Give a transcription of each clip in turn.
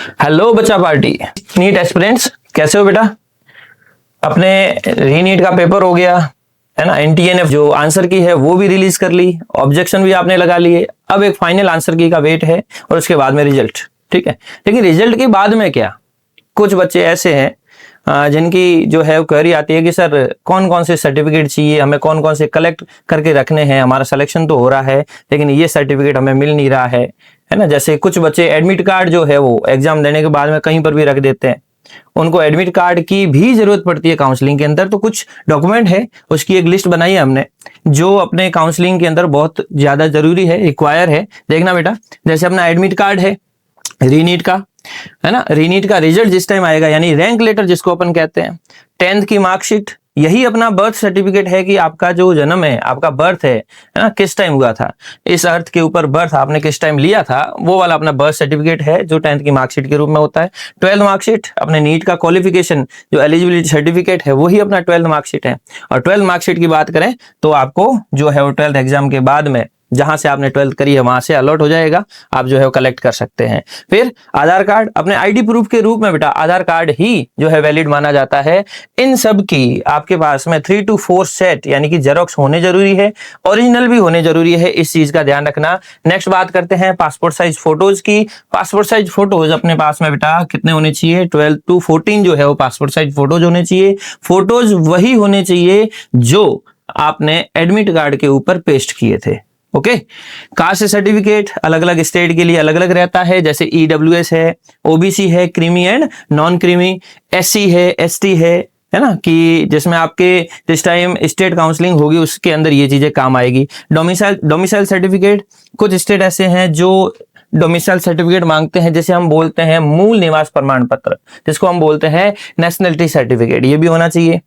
Hello बच्चा party, NEET aspirants कैसे हो बेटा। अपने रीनीट का पेपर हो गया है ना। एनटीएनएफ जो आंसर की है वो भी रिलीज कर ली, ऑब्जेक्शन भी आपने लगा लिए। अब एक फाइनल आंसर की का वेट है और उसके बाद में रिजल्ट। ठीक है, लेकिन रिजल्ट के बाद में क्या, कुछ बच्चे ऐसे हैं जिनकी जो है क्वेरी आती है कि सर कौन कौन से सर्टिफिकेट चाहिए हमें, कौन कौन से कलेक्ट करके रखने हैं, हमारा सिलेक्शन तो हो रहा है लेकिन ये सर्टिफिकेट हमें मिल नहीं रहा है ना। जैसे कुछ बच्चे एडमिट कार्ड जो है वो एग्जाम देने के बाद में कहीं पर भी रख देते हैं, उनको एडमिट कार्ड की भी जरूरत पड़ती है काउंसलिंग के अंदर। तो कुछ डॉक्यूमेंट है, उसकी एक लिस्ट बनाई है हमने जो अपने काउंसलिंग के अंदर बहुत ज्यादा जरूरी है, रिक्वायर है। देखना बेटा, जैसे अपना एडमिट कार्ड है रीनीट का, है ना। रीनीट का रिजल्ट जिस टाइम आएगा, यानी रैंक लेटर जिसको अपन कहते हैं, 10th की मार्कशीट, यही अपना बर्थ सर्टिफिकेट है कि आपका जो जन्म है, आपका बर्थ है ना, किस टाइम हुआ था, इस अर्थ के ऊपर बर्थ आपने किस टाइम लिया था, वो वाला अपना बर्थ सर्टिफिकेट है जो 10th की मार्कशीट के रूप में होता है। 12th मार्कशीट, अपने नीट का क्वालिफिकेशन जो एलिजिबिलिटी सर्टिफिकेट है वही अपना 12th मार्कशीट है। और 12th मार्कशीट की बात करें तो आपको जो है वो 12th एग्जाम के बाद में जहां से आपने 12th करी है वहां से अलॉट हो जाएगा, आप जो है वो कलेक्ट कर सकते हैं। फिर आधार कार्ड, अपने आईडी प्रूफ के रूप में बेटा आधार कार्ड ही जो है वैलिड माना जाता है। इन सब की आपके पास में 3 to 4 सेट यानी कि जेरोक्स होने जरूरी है, ओरिजिनल भी होने जरूरी है, इस चीज का ध्यान रखना। नेक्स्ट बात करते हैं पासपोर्ट साइज फोटोज की। पासपोर्ट साइज फोटोज अपने पास में बेटा कितने होने चाहिए, 12 to 14 जो है वो पासपोर्ट साइज फोटोज होने चाहिए। फोटोज वही होने चाहिए जो आपने एडमिट कार्ड के ऊपर पेस्ट किए थे। ओके, कास्ट सर्टिफिकेट अलग अलग स्टेट के लिए अलग अलग रहता है, जैसे ईडब्ल्यूएस है, ओबीसी है, creamy and non creamy, SC है, एसटी है ना, कि जिसमें आपके जिस टाइम स्टेट काउंसलिंग होगी उसके अंदर ये चीजें काम आएगी। डोमिसाइल सर्टिफिकेट, कुछ स्टेट ऐसे हैं जो डोमिसाइल सर्टिफिकेट मांगते हैं, जैसे हम बोलते हैं मूल निवास प्रमाण पत्र, जिसको हम बोलते हैं नेशनलिटी सर्टिफिकेट, ये भी होना चाहिए।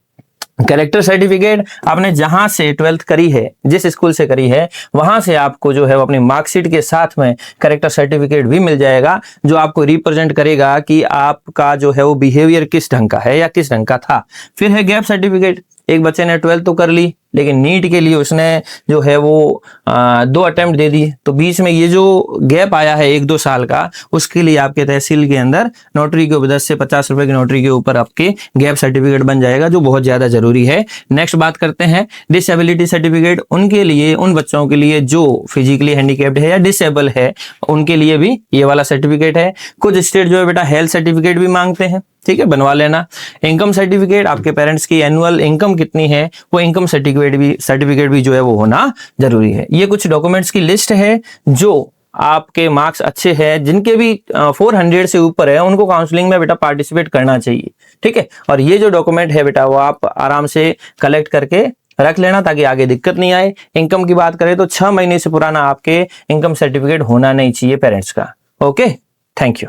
कैरेक्टर सर्टिफिकेट, आपने जहां से 12th करी है, जिस स्कूल से करी है, वहां से आपको जो है वो अपनी मार्कशीट के साथ में कैरेक्टर सर्टिफिकेट भी मिल जाएगा जो आपको रिप्रेजेंट करेगा कि आपका जो है वो बिहेवियर किस ढंग का है या किस ढंग का था। फिर है गैप सर्टिफिकेट, एक बच्चे ने 12th तो कर ली लेकिन नीट के लिए उसने जो है वो 2 अटेम्प्ट दे दिए, तो बीच में ये जो गैप आया है 1-2 साल का, उसके लिए आपके तहसील के अंदर नोटरी के ऊपर 10 से 50 रुपए की नोटरी के ऊपर आपके गैप सर्टिफिकेट बन जाएगा, जो बहुत ज्यादा जरूरी है। नेक्स्ट बात करते हैं डिसेबिलिटी सर्टिफिकेट, उनके लिए, उन बच्चों के लिए जो फिजिकली हैंडीकैप्ड है या डिसेबल है, उनके लिए भी ये वाला सर्टिफिकेट है। कुछ स्टेट जो है बेटा हेल्थ सर्टिफिकेट भी मांगते हैं, ठीक है, बनवा लेना। इनकम सर्टिफिकेट, आपके पेरेंट्स की एनुअल इनकम कितनी है, वो इनकम सर्टिफिकेट भी जो है वो होना जरूरी है। ये कुछ डॉक्यूमेंट्स की लिस्ट है जो आपके मार्क्स अच्छे हैं, जिनके भी 400 से ऊपर है, उनको काउंसलिंग में बेटा पार्टिसिपेट करना चाहिए। ठीक है, और ये जो डॉक्यूमेंट है बेटा वो आप आराम से कलेक्ट करके रख लेना ताकि आगे दिक्कत नहीं आए। इनकम की बात करें तो 6 महीने से पुराना आपके इनकम सर्टिफिकेट होना नहीं चाहिए पेरेंट्स का। Okay, thank you.